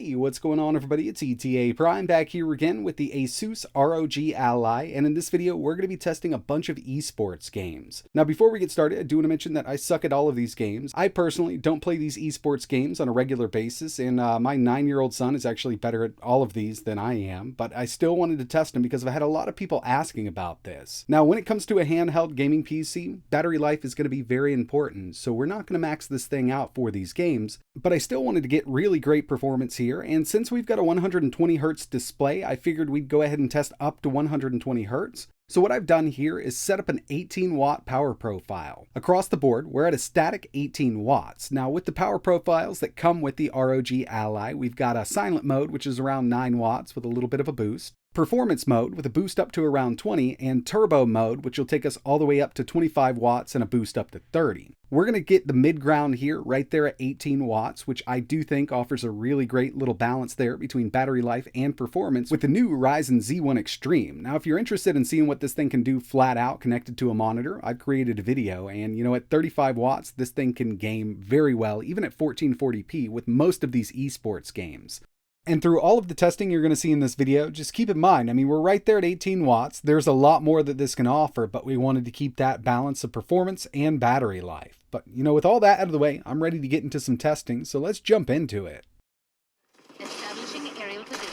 Hey, what's going on everybody? It's ETAPRIME back here again with the ASUS ROG Ally, and in this video we're going to be testing a bunch of esports games. Now before we get started, I do want to mention that I suck at all of these games. I personally don't play these esports games on a regular basis, and my 9-year-old son is actually better at all of these than I am, but I still wanted to test them because I've had a lot of people asking about this. Now when it comes to a handheld gaming PC, battery life is going to be very important, so we're not going to max this thing out for these games, but I still wanted to get really great performance here, and since we've got a 120 Hz display, I figured we'd go ahead and test up to 120 Hz. So what I've done here is set up an 18 watt power profile. Across the board, we're at a static 18 watts. Now with the power profiles that come with the ROG Ally, we've got a silent mode, which is around 9 watts with a little bit of a boost. Performance mode with a boost up to around 20, and turbo mode, which will take us all the way up to 25 watts and a boost up to 30. We're going to get the mid ground here right there at 18 watts, which I do think offers a really great little balance there between battery life and performance with the new Ryzen Z1 Extreme. Now if you're interested in seeing what this thing can do flat out connected to a monitor, I've created a video, and you know, at 35 watts this thing can game very well even at 1440p with most of these esports games. And through all of the testing you're going to see in this video, just keep in mind, I mean, we're right there at 18 watts. There's a lot more that this can offer, but we wanted to keep that balance of performance and battery life. But, you know, with all that out of the way, I'm ready to get into some testing, so let's jump into it.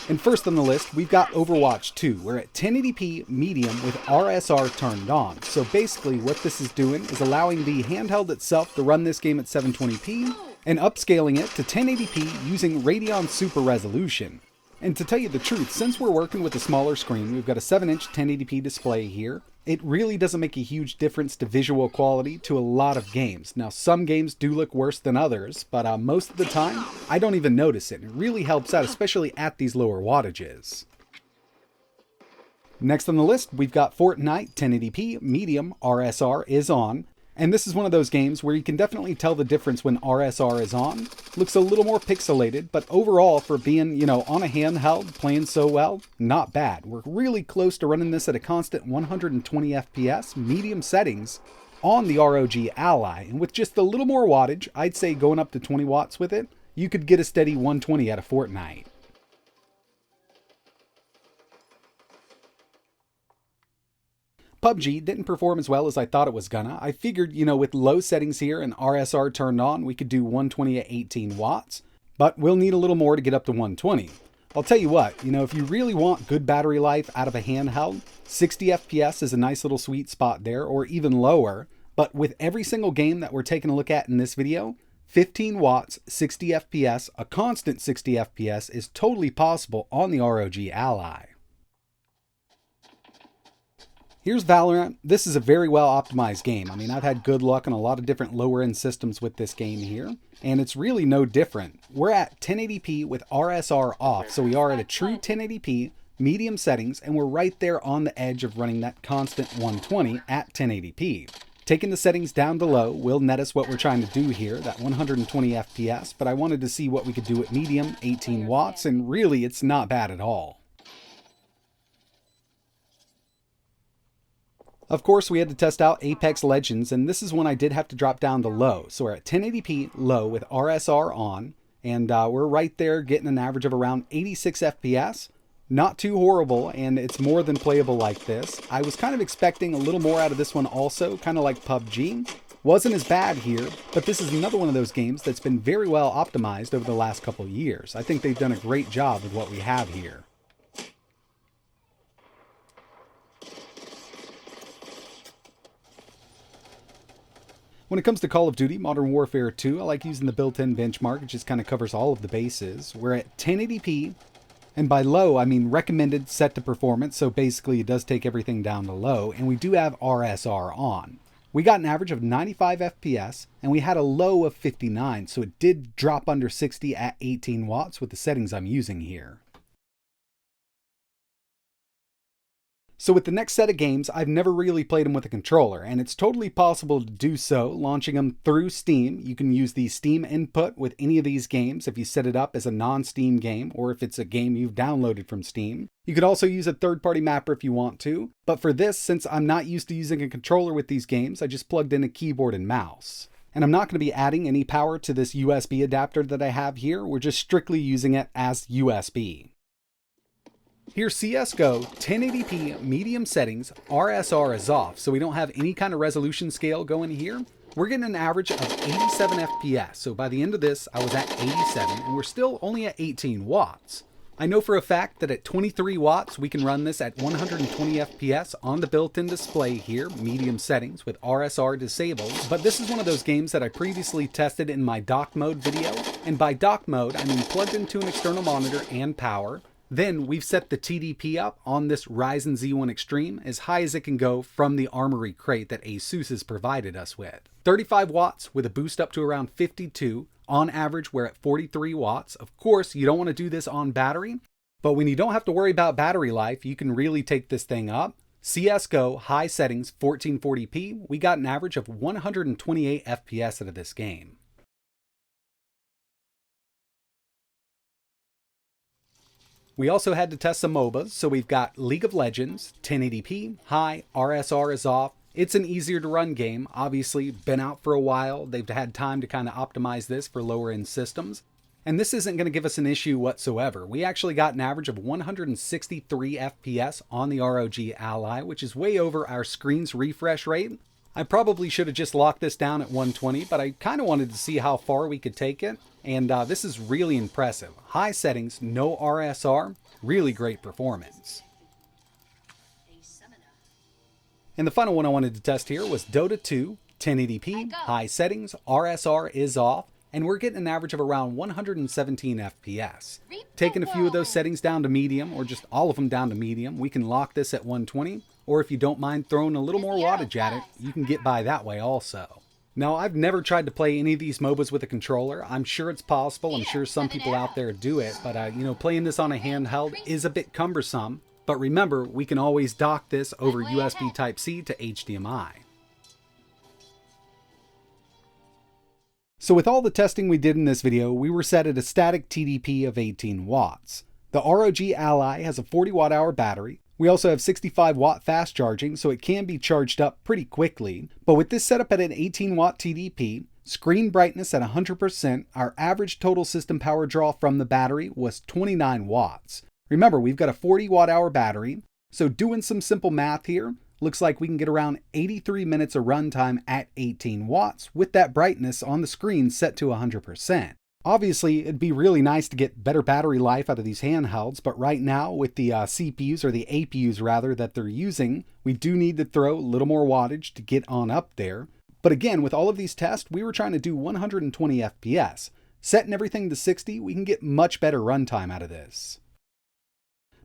And first on the list, we've got Overwatch 2. We're at 1080p medium with RSR turned on. So basically what this is doing is allowing the handheld itself to run this game at 720p, and upscaling it to 1080p using Radeon Super Resolution. And to tell you the truth, since we're working with a smaller screen, we've got a 7-inch 1080p display here, it really doesn't make a huge difference to visual quality to a lot of games. Now some games do look worse than others, but most of the time, I don't even notice it. It really helps out, especially at these lower wattages. Next on the list, we've got Fortnite 1080p medium RSR is on. And this is one of those games where you can definitely tell the difference when RSR is on. Looks a little more pixelated, but overall for being, you know, on a handheld playing so well, not bad. We're really close to running this at a constant 120 FPS, medium settings on the ROG Ally. And with just a little more wattage, I'd say going up to 20 watts with it, you could get a steady 120 out of Fortnite. PUBG didn't perform as well as I thought it was gonna. I figured, you know, with low settings here and RSR turned on, we could do 120 at 18 watts, but we'll need a little more to get up to 120. I'll tell you what, you know, if you really want good battery life out of a handheld, 60 FPS is a nice little sweet spot there, or even lower, but with every single game that we're taking a look at in this video, 15 watts, 60 FPS, a constant 60 FPS is totally possible on the ROG Ally. Here's VALORANT. This is a very well optimized game. I mean, I've had good luck on a lot of different lower end systems with this game here, and it's really no different. We're at 1080p with RSR off, so we are at a true 1080p, medium settings, and we're right there on the edge of running that constant 120 at 1080p. Taking the settings down to low will net us what we're trying to do here, that 120 FPS, but I wanted to see what we could do at medium, 18 watts, and really it's not bad at all. Of course, we had to test out Apex Legends, and this is one I did have to drop down to low. So we're at 1080p low with RSR on, and we're right there getting an average of around 86 FPS. Not too horrible, and it's more than playable like this. I was kind of expecting a little more out of this one also, kind of like PUBG. Wasn't as bad here, but this is another one of those games that's been very well optimized over the last couple of years. I think they've done a great job with what we have here. When it comes to Call of Duty Modern Warfare 2, I like using the built-in benchmark. It just kind of covers all of the bases. We're at 1080p, and by low, I mean recommended set to performance, so basically it does take everything down to low, and we do have RSR on. We got an average of 95 FPS, and we had a low of 59, so it did drop under 60 at 18 watts with the settings I'm using here. So with the next set of games, I've never really played them with a controller, and it's totally possible to do so launching them through Steam. You can use the Steam input with any of these games if you set it up as a non-Steam game, or if it's a game you've downloaded from Steam. You could also use a third-party mapper if you want to, but for this, since I'm not used to using a controller with these games, I just plugged in a keyboard and mouse. And I'm not going to be adding any power to this USB adapter that I have here. We're just strictly using it as USB. Here, CSGO 1080p medium settings, RSR is off, so we don't have any kind of resolution scale going here. We're getting an average of 87 FPS, so by the end of this, I was at 87, and we're still only at 18 watts. I know for a fact that at 23 watts, we can run this at 120 FPS on the built-in display here, medium settings with RSR disabled, but this is one of those games that I previously tested in my dock mode video, and by dock mode, I mean plugged into an external monitor and power. Then we've set the TDP up on this Ryzen Z1 Extreme as high as it can go from the armory crate that ASUS has provided us with. 35 watts with a boost up to around 52. On average, we're at 43 watts. Of course, you don't want to do this on battery, but when you don't have to worry about battery life, you can really take this thing up. CSGO high settings 1440p, we got an average of 128 FPS out of this game. We also had to test some MOBAs, so we've got League of Legends, 1080p, high, RSR is off. It's an easier to run game, obviously been out for a while. They've had time to kind of optimize this for lower end systems. And this isn't going to give us an issue whatsoever. We actually got an average of 163 FPS on the ROG Ally, which is way over our screen's refresh rate. I probably should have just locked this down at 120, but I kind of wanted to see how far we could take it. And this is really impressive. High settings, no RSR, really great performance. And the final one I wanted to test here was Dota 2, 1080p, high settings, RSR is off, and we're getting an average of around 117 FPS. Taking a few of those settings down to medium, or just all of them down to medium, we can lock this at 120, or if you don't mind throwing a little more wattage at it, you can get by that way also. Now, I've never tried to play any of these MOBAs with a controller. I'm sure it's possible. I'm sure some people out there do it. But, you know, playing this on a handheld is a bit cumbersome. But remember, we can always dock this over USB Type-C to HDMI. So with all the testing we did in this video, we were set at a static TDP of 18 watts. The ROG Ally has a 40 watt-hour battery. We also have 65 watt fast charging, so it can be charged up pretty quickly. But with this setup at an 18 watt TDP, screen brightness at 100%, our average total system power draw from the battery was 29 watts. Remember, we've got a 40 watt-hour battery, so doing some simple math here, looks like we can get around 83 minutes of runtime at 18 watts with that brightness on the screen set to 100%. Obviously, it'd be really nice to get better battery life out of these handhelds, but right now with the CPUs, or the APUs rather, that they're using, we do need to throw a little more wattage to get on up there. But again, with all of these tests, we were trying to do 120 FPS. Setting everything to 60, we can get much better runtime out of this.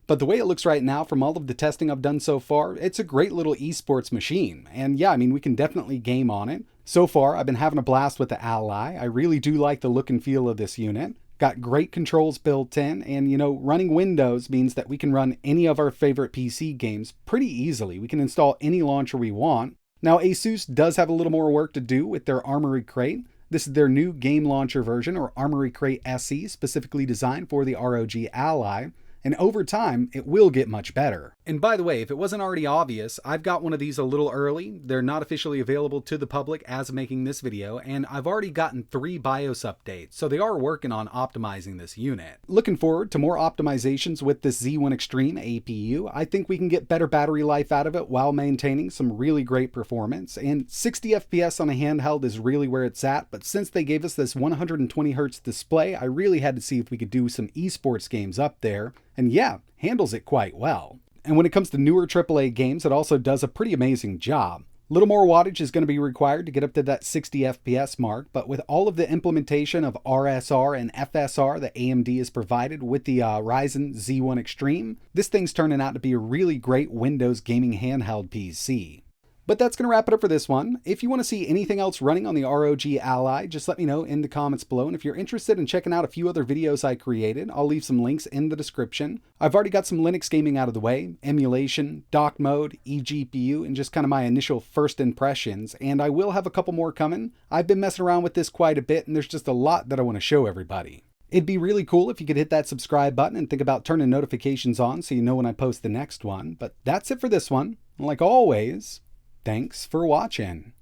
But the way it looks right now from all of the testing I've done so far, it's a great little esports machine. And yeah, I mean, we can definitely game on it. So far, I've been having a blast with the Ally. I really do like the look and feel of this unit. Got great controls built in, and you know, running Windows means that we can run any of our favorite PC games pretty easily. We can install any launcher we want. Now, ASUS does have a little more work to do with their Armory Crate. This is their new game launcher version, or Armory Crate SE, specifically designed for the ROG Ally. And over time, it will get much better. And by the way, if it wasn't already obvious, I've got one of these a little early. They're not officially available to the public as of making this video, and I've already gotten 3 BIOS updates, so they are working on optimizing this unit. Looking forward to more optimizations with this Z1 Extreme APU. I think we can get better battery life out of it while maintaining some really great performance, and 60 FPS on a handheld is really where it's at, but since they gave us this 120 Hz display, I really had to see if we could do some esports games up there. And yeah, handles it quite well. And when it comes to newer AAA games, it also does a pretty amazing job. A little more wattage is going to be required to get up to that 60 FPS mark, but with all of the implementation of RSR and FSR that AMD has provided with the Ryzen Z1 Extreme, this thing's turning out to be a really great Windows gaming handheld PC. But that's going to wrap it up for this one. If you want to see anything else running on the ROG Ally, just let me know in the comments below. And if you're interested in checking out a few other videos I created, I'll leave some links in the description. I've already got some Linux gaming out of the way, emulation, dock mode, eGPU, and just kind of my initial first impressions. And I will have a couple more coming. I've been messing around with this quite a bit, and there's just a lot that I want to show everybody. It'd be really cool if you could hit that subscribe button and think about turning notifications on so you know when I post the next one. But that's it for this one. Like always, thanks for watching.